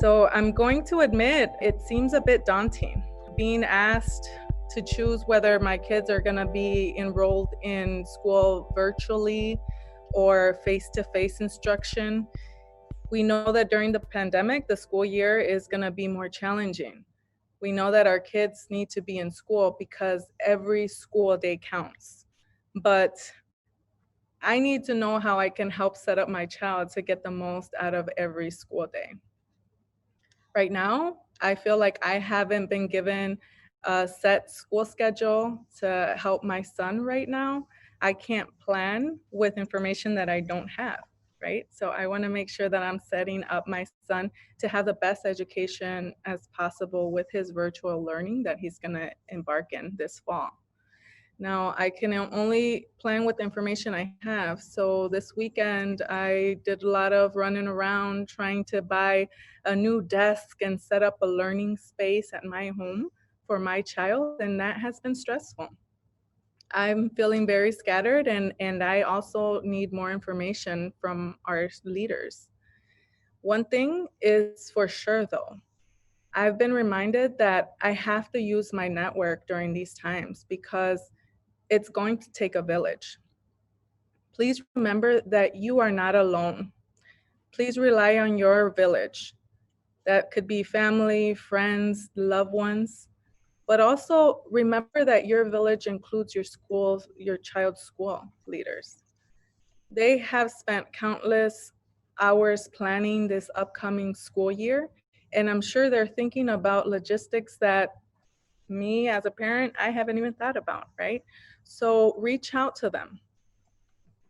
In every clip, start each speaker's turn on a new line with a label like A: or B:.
A: So I'm going to admit it seems a bit daunting. Being asked to choose whether my kids are going to be enrolled in school virtually or face-to-face instruction. We know that during the pandemic, the school year is going to be more challenging. We know that our kids need to be in school because every school day counts. But I need to know how I can help set up my child to get the most out of every school day. Right now, I feel like I haven't been given a set school schedule to help my son right now. I can't plan with information that I don't have, right? So I want to make sure that I'm setting up my son to have the best education as possible with his virtual learning that he's going to embark in this fall. Now, I can only plan with the information I have. So this weekend, I did a lot of running around trying to buy a new desk and set up a learning space at my home for my child, and that has been stressful. I'm feeling very scattered, and I also need more information from our leaders. One thing is for sure, though. I've been reminded that I have to use my network during these times because it's going to take a village. Please remember that you are not alone. Please rely on your village. That could be family, friends, loved ones, but also remember that your village includes your schools, your child's school leaders. They have spent countless hours planning this upcoming school year, and I'm sure they're thinking about logistics that me as a parent, I haven't even thought about, right? So reach out to them.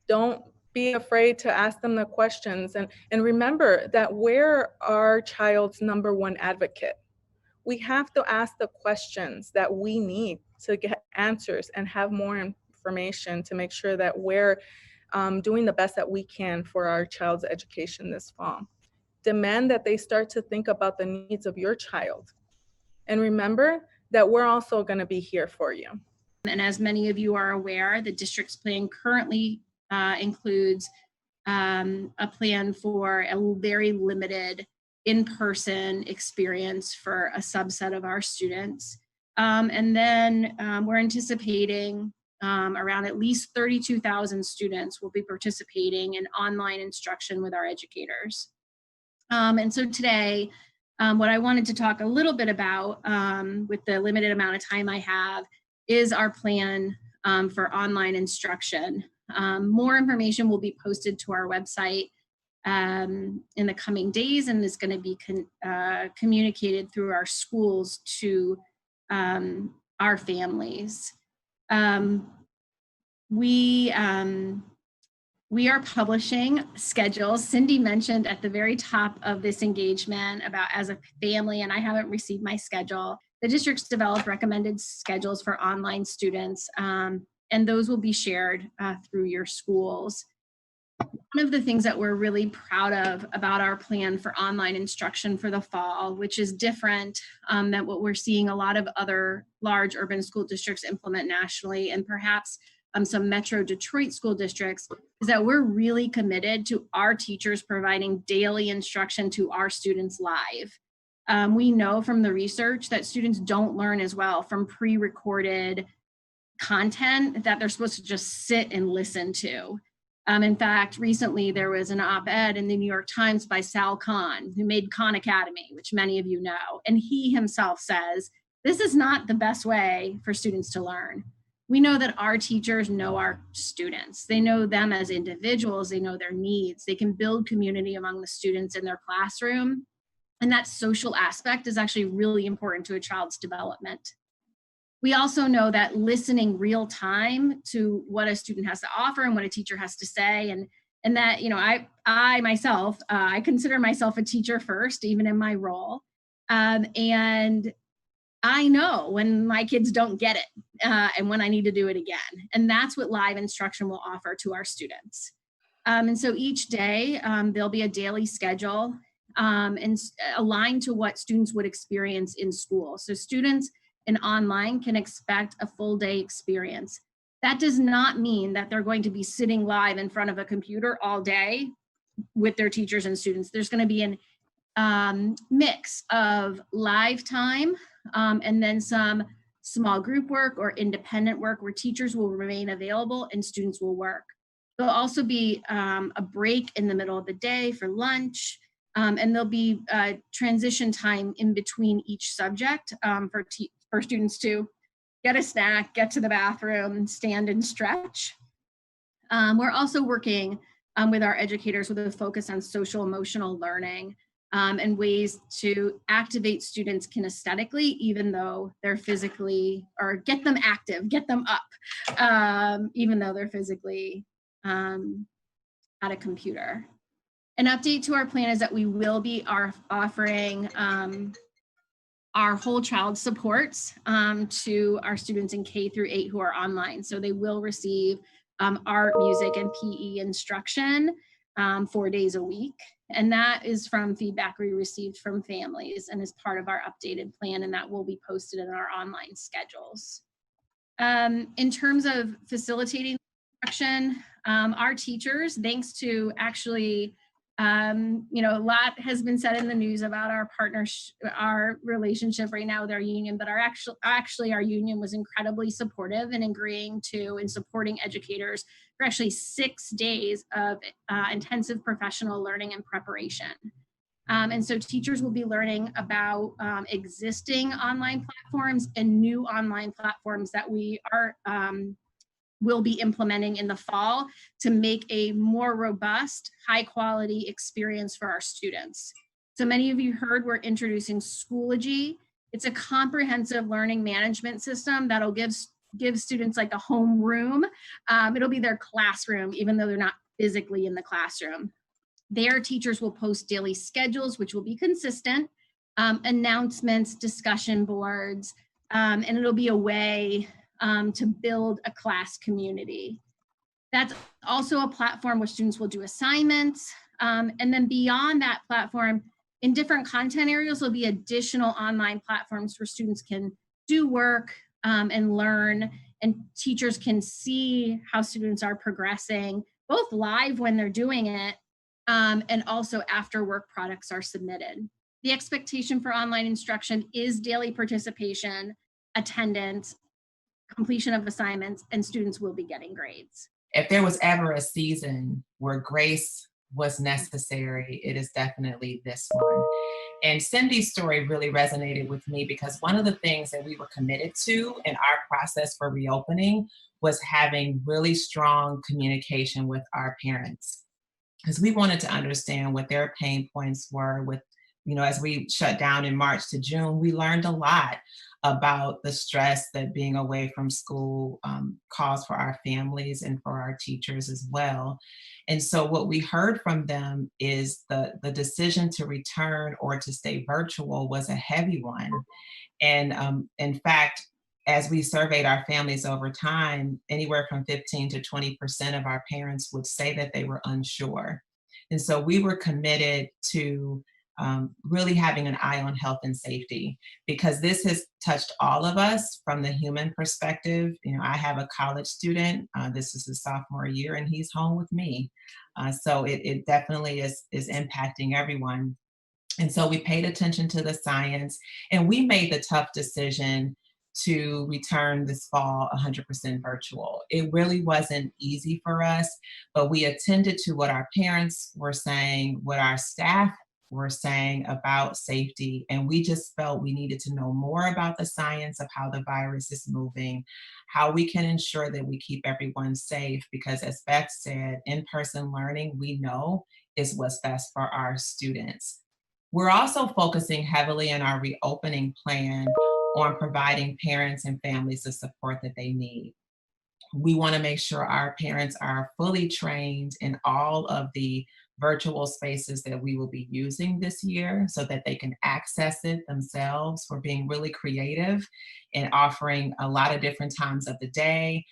A: Don't be afraid to ask them the questions. And remember that we're our child's number one advocate. We have to ask the questions that we need to get answers and have more information to make sure that we're doing the best that we can for our child's education this fall. Demand that they start to think about the needs of your child. And remember that we're also going to be here for you.
B: And as many of you are aware, the district's plan currently includes a plan for a very limited in-person experience for a subset of our students. And then we're anticipating around at least 32,000 students will be participating in online instruction with our educators. And so today, what I wanted to talk a little bit about with the limited amount of time I have is our plan for online instruction. More information will be posted to our website in the coming days and is going to be communicated through our schools to our families. We are publishing schedules. Cindy mentioned at the very top of this engagement about as a family, and I haven't received my schedule. The district's developed recommended schedules for online students, and those will be shared through your schools. One of the things that we're really proud of about our plan for online instruction for the fall, which is different than what we're seeing a lot of other large urban school districts implement nationally, and perhaps some Metro Detroit school districts, is that we're really committed to our teachers providing daily instruction to our students live. We know from the research that students don't learn as well from pre-recorded content that they're supposed to just sit and listen to. In fact, recently there was an op-ed in the New York Times by Sal Khan, who made Khan Academy, which many of you know, and he himself says, this is not the best way for students to learn. We know that our teachers know our students. They know them as individuals. They know their needs. They can build community among the students in their classroom. And that social aspect is actually really important to a child's development. We also know that listening real time to what a student has to offer and what a teacher has to say, and that, you know, I myself, I consider myself a teacher first, even in my role. And I know when my kids don't get it and when I need to do it again. And that's what live instruction will offer to our students. And so each day there'll be a daily schedule and aligned to what students would experience in school. So students in online can expect a full day experience. That does not mean that they're going to be sitting live in front of a computer all day with their teachers and students. There's going to be mix of live time and then some small group work or independent work where teachers will remain available and students will work. There'll also be a break in the middle of the day for lunch, and there'll be transition time in between each subject for students to get a snack, get to the bathroom, stand and stretch. We're also working with our educators with a focus on social emotional learning and ways to activate students kinesthetically, even though they're physically, or get them active, get them up, even though they're physically at a computer. An update to our plan is that we will be offering our whole child supports to our students in K through 8 who are online. So they will receive art, music, and PE instruction 4 days a week. And that is from feedback we received from families and is part of our updated plan, and that will be posted in our online schedules. In terms of facilitating instruction, our teachers, thanks to actually, a lot has been said in the news about our relationship right now with our union, but actually our union was incredibly supportive in agreeing to and supporting educators for actually 6 days of intensive professional learning and preparation. And so teachers will be learning about existing online platforms and new online platforms that we will be implementing in the fall to make a more robust, high quality experience for our students. So many of you heard we're introducing Schoology. It's a comprehensive learning management system that'll give students like a home room. It'll be their classroom, even though they're not physically in the classroom. Their teachers will post daily schedules, which will be consistent, announcements, discussion boards, and it'll be a way to build a class community. That's also a platform where students will do assignments. And then beyond that platform, in different content areas, there'll be additional online platforms where students can do work and learn, and teachers can see how students are progressing, both live when they're doing it, and also after work products are submitted. The expectation for online instruction is daily participation, attendance, completion of assignments, and students will be getting grades.
C: If there was ever a season where grace was necessary, it is definitely this one. And Cindy's story really resonated with me because one of the things that we were committed to in our process for reopening was having really strong communication with our parents, because we wanted to understand what their pain points were with, as we shut down in March to June, we learned a lot about the stress that being away from school caused for our families and for our teachers as well. And so what we heard from them is the decision to return or to stay virtual was a heavy one. And in fact, as we surveyed our families over time, anywhere from 15 to 20% of our parents would say that they were unsure. And so we were committed to really having an eye on health and safety, because this has touched all of us from the human perspective. I have a college student, this is his sophomore year, and he's home with me. So it definitely is impacting everyone. And so we paid attention to the science, and we made the tough decision to return this fall 100% virtual. It really wasn't easy for us, but we attended to what our parents were saying, what our staff were saying about safety, and we just felt we needed to know more about the science of how the virus is moving, how we can ensure that we keep everyone safe, because as Beth said, in-person learning, we know, is what's best for our students. We're also focusing heavily in our reopening plan on providing parents and families the support that they need. We want to make sure our parents are fully trained in all of the virtual spaces that we will be using this year so that they can access it themselves. We're being really creative and offering a lot of different times of the day.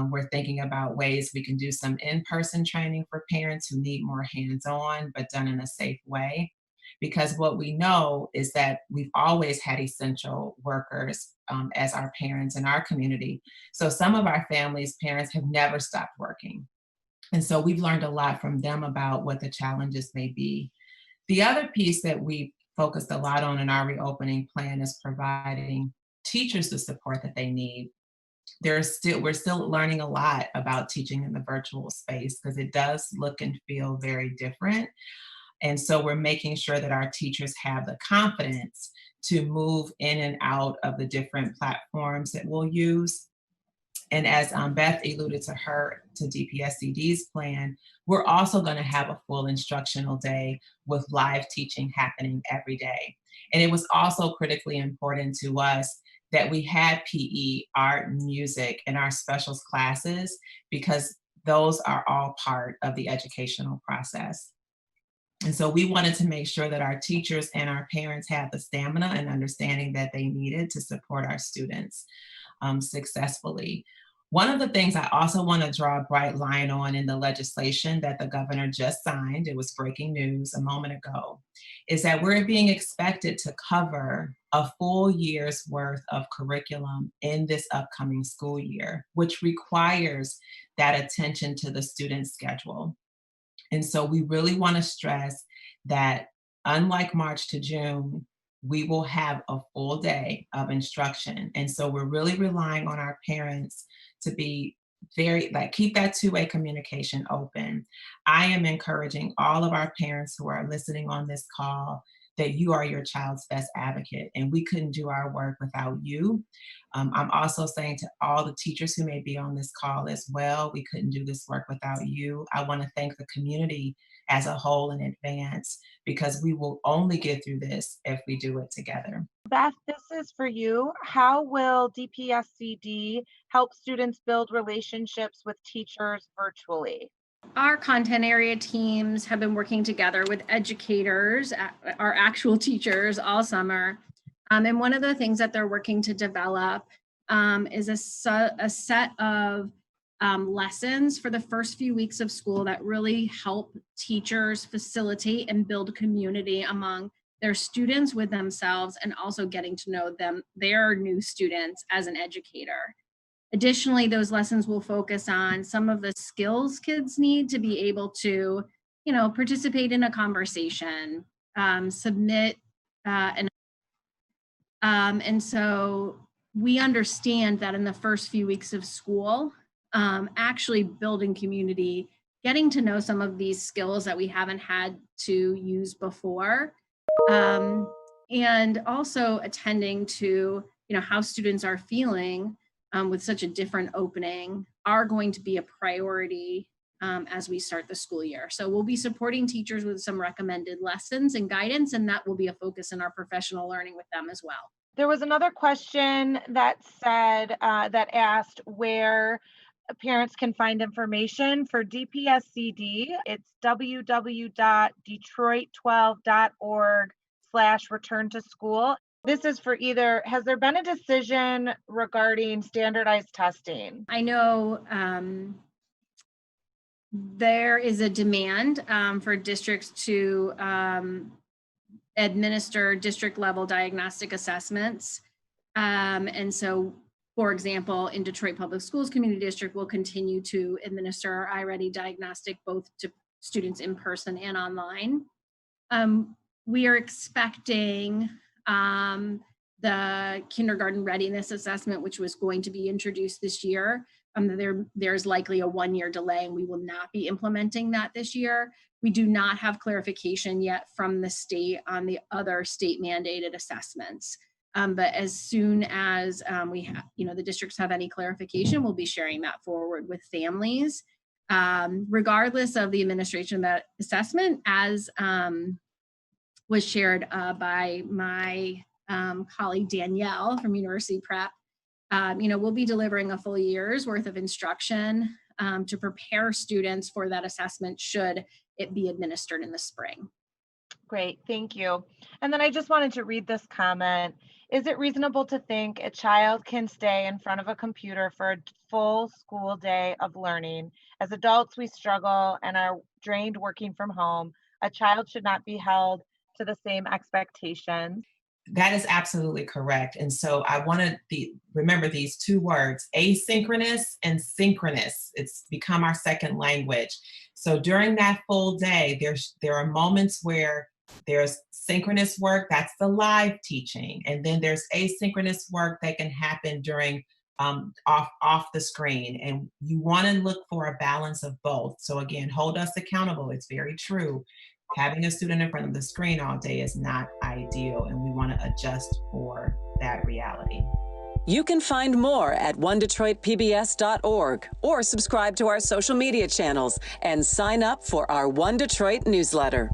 C: We're thinking about ways we can do some in-person training for parents who need more hands-on, but done in a safe way. Because what we know is that we've always had essential workers as our parents in our community. So some of our families' parents have never stopped working. And so we've learned a lot from them about what the challenges may be. The other piece that we focused a lot on in our reopening plan is providing teachers the support that they need. We're still learning a lot about teaching in the virtual space because it does look and feel very different. And so we're making sure that our teachers have the confidence to move in and out of the different platforms that we'll use. And as Beth alluded to Dpscd's plan, we're also going to have a full instructional day with live teaching happening every day. And it was also critically important to us that we had PE, art, music, and our specials classes, because those are all part of the educational process. And so we wanted to make sure that our teachers and our parents had the stamina and understanding that they needed to support our students successfully. One of the things I also want to draw a bright line on in the legislation that the governor just signed, it was breaking news a moment ago, is that we're being expected to cover a full year's worth of curriculum in this upcoming school year, which requires that attention to the student schedule. And so we really want to stress that unlike March to June, we will have a full day of instruction. And so we're really relying on our parents to be keep that two-way communication open. I am encouraging all of our parents who are listening on this call that you are your child's best advocate, and we couldn't do our work without you. I'm also saying to all the teachers who may be on this call as well, we couldn't do this work without you. I want to thank the community as a whole in advance, because we will only get through this if we do it together.
D: Beth, this is for you. How will Dpscd help students build relationships with teachers virtually?
B: Our content area teams have been working together with educators, our actual teachers, all summer. And one of the things that they're working to develop is a set of lessons for the first few weeks of school that really help teachers facilitate and build community among their students with themselves, and also getting to know their new students as an educator. Additionally, those lessons will focus on some of the skills kids need to be able to, participate in a conversation, submit, and so we understand that in the first few weeks of school, actually building community, getting to know some of these skills that we haven't had to use before, and also attending to, how students are feeling with such a different opening are going to be a priority as we start the school year. So we'll be supporting teachers with some recommended lessons and guidance, and that will be a focus in our professional learning with them as well.
D: There was another question that said, that asked where parents can find information for Dpscd. It's www.detroit12.org/return to school. This is for either, has there been a decision regarding standardized testing?
B: I know there is a demand for districts to administer district level diagnostic assessments. And so, for example, in Detroit Public Schools Community District, we'll continue to administer our iReady diagnostic both to students in person and online. We are expecting the kindergarten readiness assessment, which was going to be introduced this year. There's likely a 1-year delay, and we will not be implementing that this year. We do not have clarification yet from the state on the other state mandated assessments. But as soon as we have, the districts have any clarification, we'll be sharing that forward with families. Regardless of the administration of that assessment, as was shared by my colleague Danielle from University Prep, we'll be delivering a full year's worth of instruction to prepare students for that assessment should it be administered in the spring.
D: Great, thank you. And then I just wanted to read this comment. Is it reasonable to think a child can stay in front of a computer for a full school day of learning? As adults, we struggle and are drained working from home. A child should not be held to the same expectations.
C: That is absolutely correct. And so I want to remember these two words, asynchronous and synchronous. It's become our second language. So during that full day, there are moments where There's synchronous work, that's the live teaching. And then there's asynchronous work that can happen during off the screen. And you want to look for a balance of both. So again, hold us accountable. It's very true. Having a student in front of the screen all day is not ideal, and we want to adjust for that reality.
E: You can find more at onedetroitpbs.org or subscribe to our social media channels and sign up for our One Detroit newsletter.